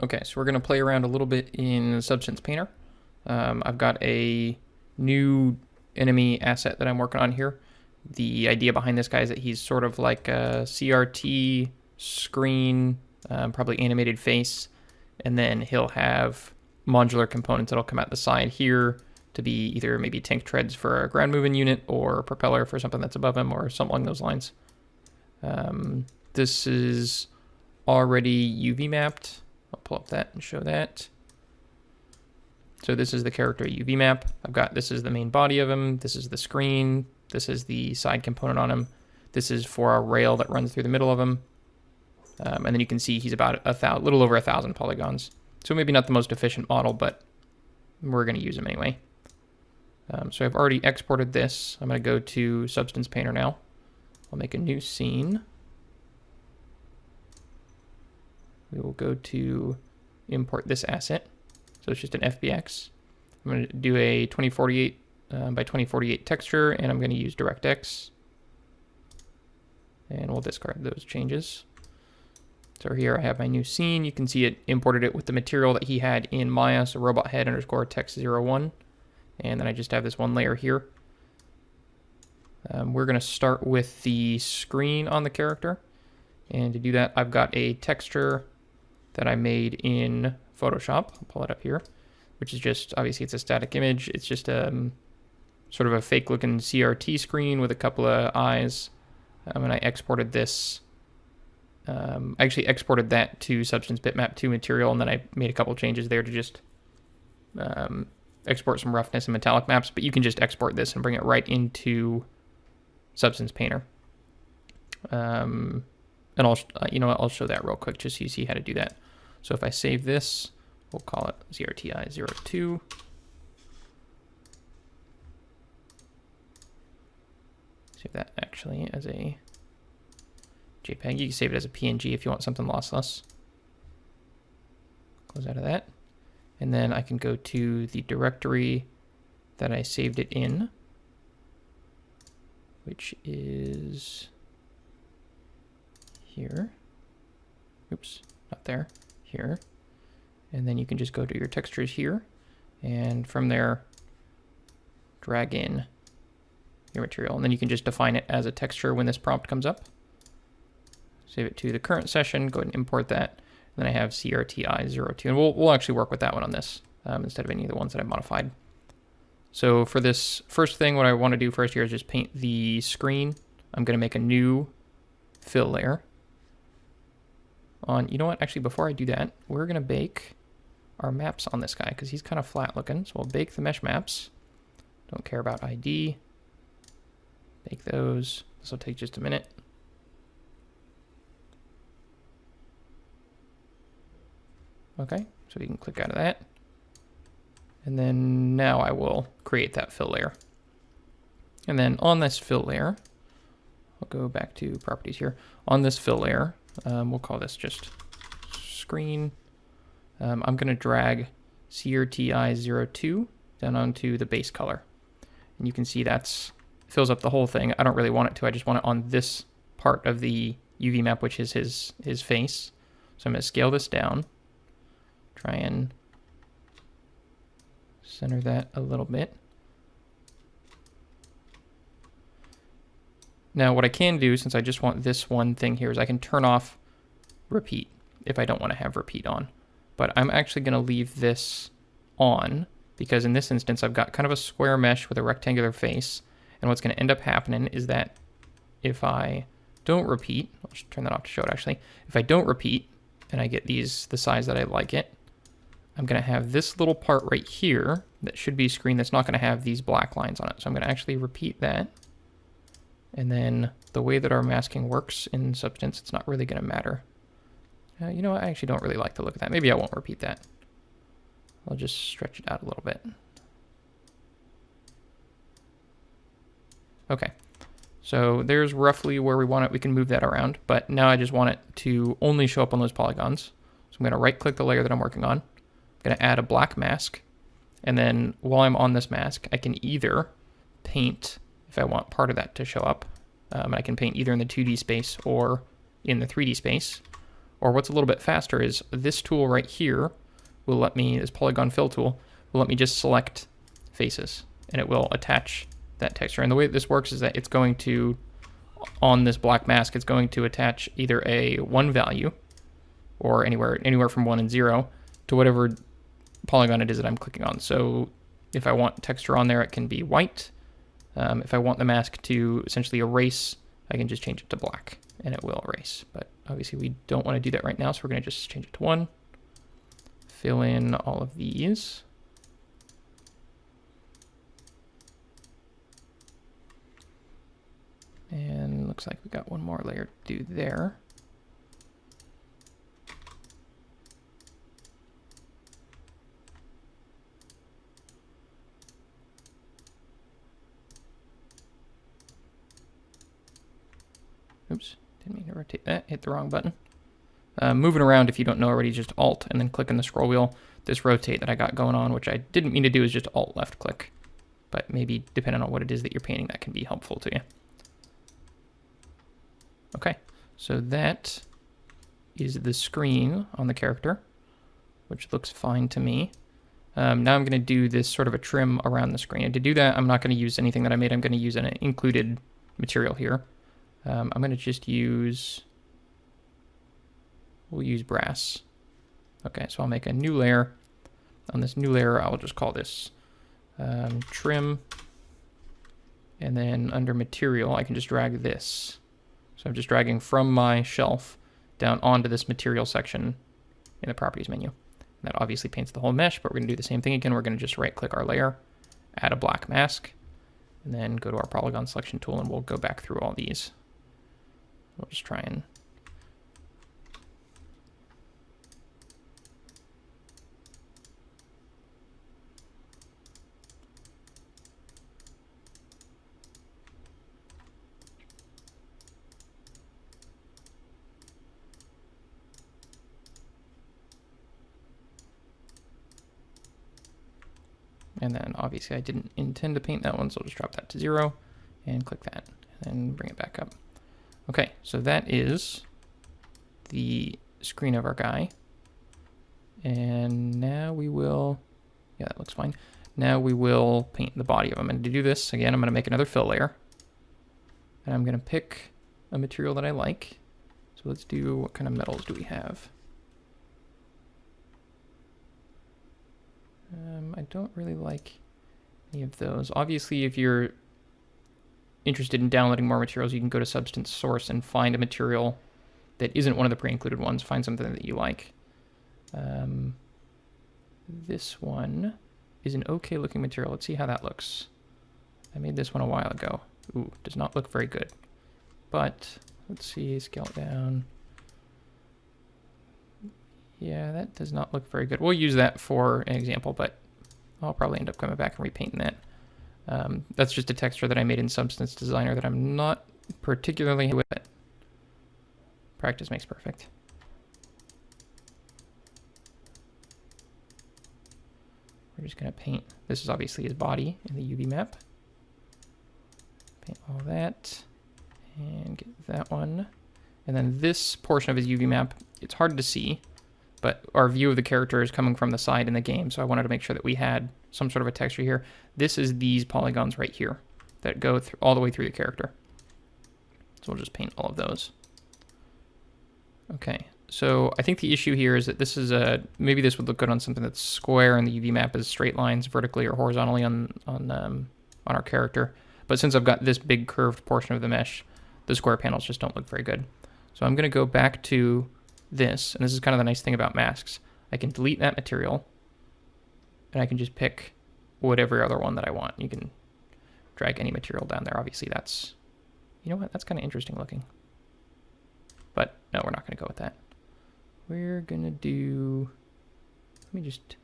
Okay, so we're going to play around a little bit in Substance Painter. I've got a new enemy asset that I'm working on here. The idea behind this guy is that he's sort of like a CRT screen, probably animated face, and then he'll have modular components that'll come out the side here to be either maybe tank treads for a ground moving unit or a propeller for something that's above him or something along those lines. This is already UV mapped. I'll pull up that and show that. So this is the character UV map. This is the main body of him. This is the screen. This is the side component on him. This is for a rail that runs through the middle of him. And then you can see he's about a little over 1,000 polygons. So maybe not the most efficient model, but we're going to use him anyway. So I've already exported this. I'm going to go to Substance Painter now. I'll make a new scene. We will go to import this asset. So it's just an FBX. I'm going to do a 2048 by 2048 texture, and I'm going to use DirectX. And we'll discard those changes. So here I have my new scene. You can see it imported it with the material that he had in Maya, so robot head underscore text01. And then I just have this one layer here. We're going to start with the screen on the character. And to do that, I've got a texture that I made in Photoshop. I'll pull it up here, which is just, obviously it's a static image. It's just sort of a fake looking CRT screen with a couple of eyes. And I exported this. I actually exported that to Substance Bitmap 2 material, and then I made a couple changes there to just export some roughness and metallic maps, but you can just export this and bring it right into Substance Painter. And I'll show that real quick just so you see how to do that. So if I save this, we'll call it ZRTI02. Save that actually as a JPEG. You can save it as a PNG if you want something lossless. Close out of that. And then I can go to the directory that I saved it in, which is here. Oops, not there. Here. And then you can just go to your textures here, and from there drag in your material, and then you can just define it as a texture when this prompt comes up. Save it to the current session, go ahead and import that, and then I have CRTI02, and we'll actually work with that one on this instead of any of the ones that I've modified. So for this first thing, what I want to do first here is just paint the screen. I'm going to make a new fill layer. You know what, actually before I do that, we're going to bake our maps on this guy because he's kind of flat looking. So we'll bake the mesh maps. Don't care about ID. Bake those. This will take just a minute. Okay, so we can click out of that. And then now I will create that fill layer. And then on this fill layer, I'll go back to properties here. On this fill layer, we'll call this just screen. I'm going to drag CRTI02 down onto the base color. And you can see that's fills up the whole thing. I don't really want it to. I just want it on this part of the UV map, which is his face. So I'm going to scale this down. Try and center that a little bit. Now what I can do, since I just want this one thing here, is I can turn off repeat if I don't want to have repeat on. But I'm actually going to leave this on because in this instance I've got kind of a square mesh with a rectangular face, and what's going to end up happening is that if I don't repeat, I'll just turn that off to show it actually, if I don't repeat and I get these the size that I like it, I'm going to have this little part right here that should be screen that's not going to have these black lines on it. So I'm going to actually repeat that. And then the way that our masking works in Substance, it's not really going to matter. You know what? I actually don't really like the look of that. Maybe I won't repeat that. I'll just stretch it out a little bit. Okay. So there's roughly where we want it. We can move that around. But now I just want it to only show up on those polygons. So I'm going to right-click the layer that I'm working on. I'm going to add a black mask. And then while I'm on this mask, I can either paint, if I want part of that to show up, I can paint either in the 2D space or in the 3D space. Or what's a little bit faster is this tool right here will let me, this polygon fill tool, will let me just select faces, and it will attach that texture. And the way that this works is that it's going to, on this black mask, it's going to attach either a 1 value, or anywhere from 1 and 0, to whatever polygon it is that I'm clicking on. So if I want texture on there, it can be white. If I want the mask to essentially erase, I can just change it to black, and it will erase. But obviously we don't want to do that right now, so we're going to just change it to 1. Fill in all of these. And looks like we got one more layer to do there. Oops, didn't mean to rotate that, hit the wrong button. Moving around, if you don't know already, just Alt and then click on the scroll wheel. This rotate that I got going on, which I didn't mean to do, is just Alt left click. But maybe depending on what it is that you're painting, that can be helpful to you. Okay, so that is the screen on the character, which looks fine to me. Now I'm going to do this sort of a trim around the screen. And to do that, I'm not going to use anything that I made. I'm going to use an included material here. I'm going to just use, we'll use brass. Okay, so I'll make a new layer. On this new layer, I'll just call this trim. And then under material, I can just drag this. So I'm just dragging from my shelf down onto this material section in the properties menu. And that obviously paints the whole mesh, but we're going to do the same thing again. We're going to just right click our layer, add a black mask, and then go to our polygon selection tool, and we'll go back through all these. We'll just try and and then obviously I didn't intend to paint that one, so I'll just drop that to 0 and click that and bring it back up. Okay, so that is the screen of our guy. And now we will, yeah, that looks fine. Now we will paint the body of him. And to do this, again, I'm going to make another fill layer. And I'm going to pick a material that I like. So let's do, what kind of metals do we have? I don't really like any of those. Obviously, if you're interested in downloading more materials, you can go to Substance Source and find a material that isn't one of the pre-included ones. Find something that you like. This one is an okay looking material. Let's see how that looks. I made this one a while ago. Ooh, does not look very good. But let's see, scale it down. Yeah, that does not look very good. We'll use that for an example, but I'll probably end up coming back and repainting that. That's just a texture that I made in Substance Designer that I'm not particularly happy with. Practice makes perfect. We're just going to paint. This is obviously his body in the UV map. Paint all that and get that one. And then this portion of his UV map, it's hard to see, but our view of the character is coming from the side in the game, so I wanted to make sure that we had some sort of a texture here. This is these polygons right here that go all the way through the character. So we'll just paint all of those. Okay, so I think the issue here is that this is maybe this would look good on something that's square and the UV map is straight lines vertically or horizontally on our character. But since I've got this big curved portion of the mesh, the square panels just don't look very good. So I'm going to go back to this, and this is kind of the nice thing about masks. I can delete that material, and I can just pick whatever other one that I want. You can drag any material down there. Obviously that's, you know what, that's kind of interesting looking. But no, we're not going to go with that. We're going to do, let me just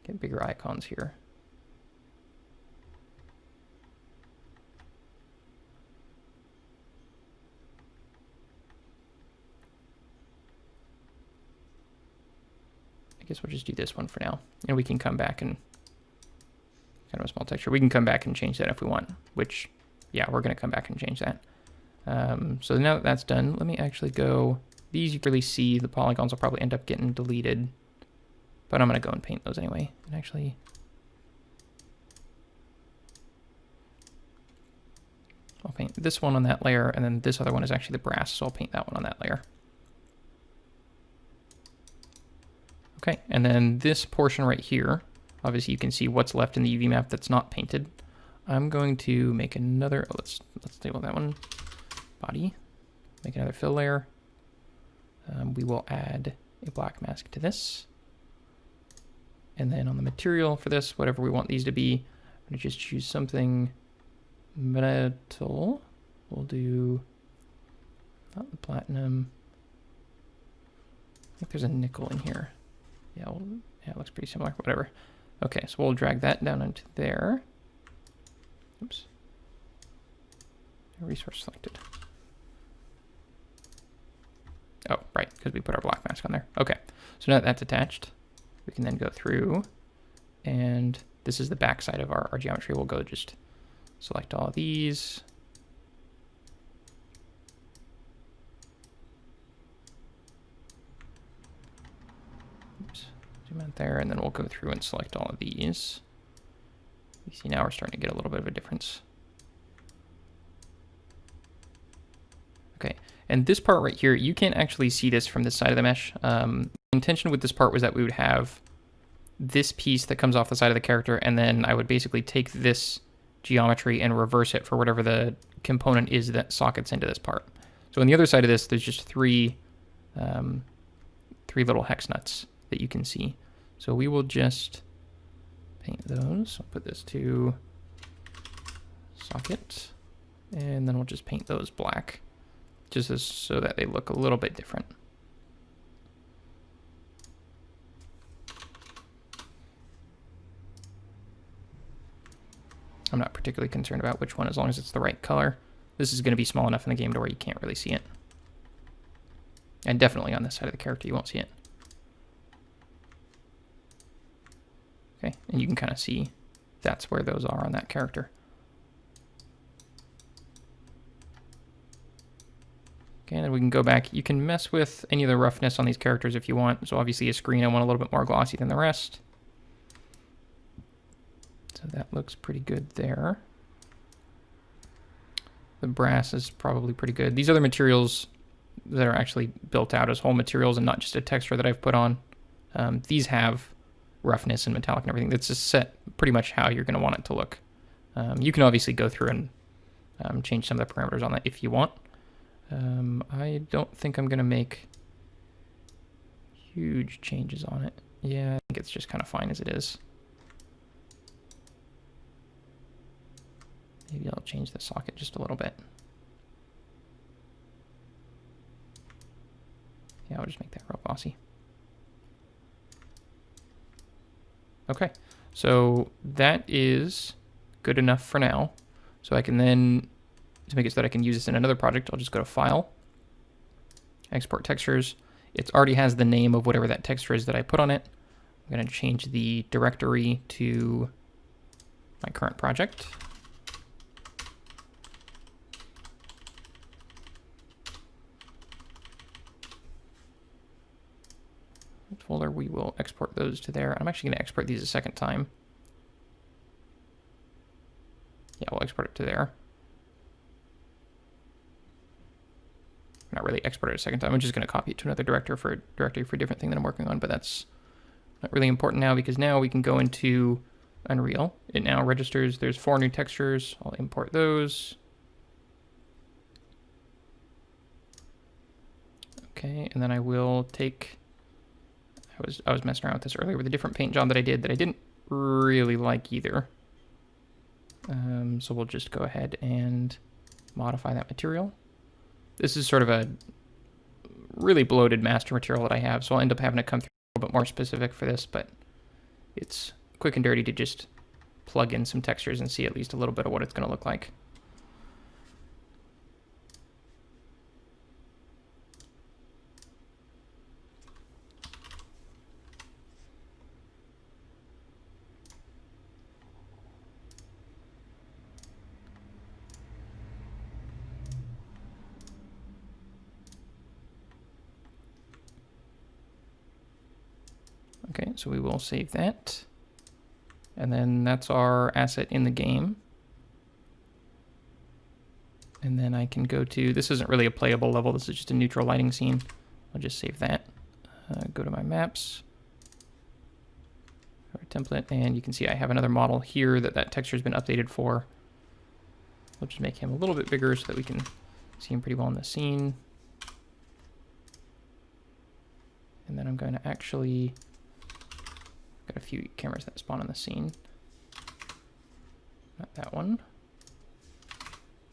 get bigger icons here. I guess we'll just do this one for now, and we can come back and, kind of a small texture, we can come back and change that if we want, which, yeah, we're going to come back and change that. So now that that's done, let me actually go These you can really see, the polygons will probably end up getting deleted, but I'm going to go and paint those anyway. And actually, I'll paint this one on that layer, and then this other one is actually the brass, so I'll paint that one on that layer. Okay, and then this portion right here, obviously you can see what's left in the UV map that's not painted. I'm going to make another, let's label that one body, make another fill layer. We will add a black mask to this. And then on the material for this, whatever we want these to be, I'm going to just choose something metal. We'll do, not the platinum. I think there's a nickel in here. Yeah, yeah, it looks pretty similar, whatever. Okay, so we'll drag that down into there. Oops. Resource selected. Oh, right, because we put our black mask on there. Okay, so now that that's attached, we can then go through, and this is the back side of our geometry. We'll go just select all of these. Oops, zoom out there, and then we'll go through and select all of these. You see now we're starting to get a little bit of a difference. Okay, and this part right here, you can't actually see this from this side of the mesh. The intention with this part was that we would have this piece that comes off the side of the character, and then I would basically take this geometry and reverse it for whatever the component is that sockets into this part. So on the other side of this, there's just three little hex nuts that you can see. So we will just paint those. I'll put this to socket, and then we'll just paint those black, just so that they look a little bit different. I'm not particularly concerned about which one as long as it's the right color. This is going to be small enough in the game to where you can't really see it. And definitely on this side of the character you won't see it. Okay, and you can kind of see that's where those are on that character. Okay, and then we can go back. You can mess with any of the roughness on these characters if you want. So obviously a screen I want a little bit more glossy than the rest. So that looks pretty good there. The brass is probably pretty good. These other materials that are actually built out as whole materials and not just a texture that I've put on, these have roughness and metallic and everything. That's just set pretty much how you're going to want it to look. You can obviously go through and change some of the parameters on that if you want. I don't think I'm going to make huge changes on it. Yeah, I think it's just kind of fine as it is. Maybe I'll change the socket just a little bit. Yeah, I'll just make that real glossy. Okay, so that is good enough for now. So I can then, to make it so that I can use this in another project, I'll just go to File, Export Textures. It already has the name of whatever that texture is that I put on it. I'm going to change the directory to my current project. Folder, we will export those to there. I'm actually going to export these a second time. Yeah, we'll export it to there. Not really export it a second time. I'm just going to copy it to another directory for a different thing that I'm working on, but that's not really important now because now we can go into Unreal. It now registers. There's 4 new textures. I'll import those. Okay, and then I will take... I was messing around with this earlier with a different paint job that I did that I didn't really like either. So we'll just go ahead and modify that material. This is sort of a really bloated master material that I have, so I'll end up having to come through a little bit more specific for this, but it's quick and dirty to just plug in some textures and see at least a little bit of what it's going to look like. Okay, so we will save that. And then that's our asset in the game. And then I can go to, this isn't really a playable level, this is just a neutral lighting scene. I'll just save that. Go to my maps, our template, and you can see I have another model here that texture has been updated for. We'll just make him a little bit bigger so that we can see him pretty well in the scene. And then I'm going to actually, got a few cameras that spawn in the scene. Not that one.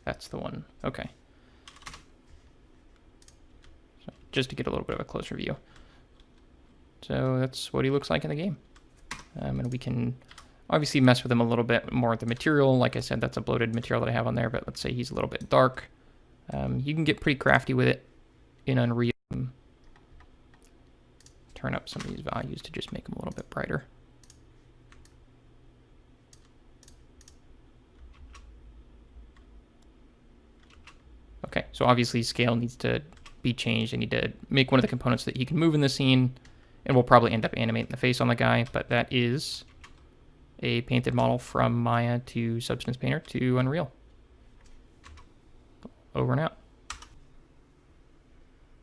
That's the one. Okay. So just to get a little bit of a closer view. So that's what he looks like in the game. And we can obviously mess with him a little bit more with the material. Like I said, that's a bloated material that I have on there, but let's say he's a little bit dark. You can get pretty crafty with it in Unreal. Turn up some of these values to just make them a little bit brighter. Okay, so obviously scale needs to be changed. I need to make one of the components that he can move in the scene, and we'll probably end up animating the face on the guy, but that is a painted model from Maya to Substance Painter to Unreal. Over and out.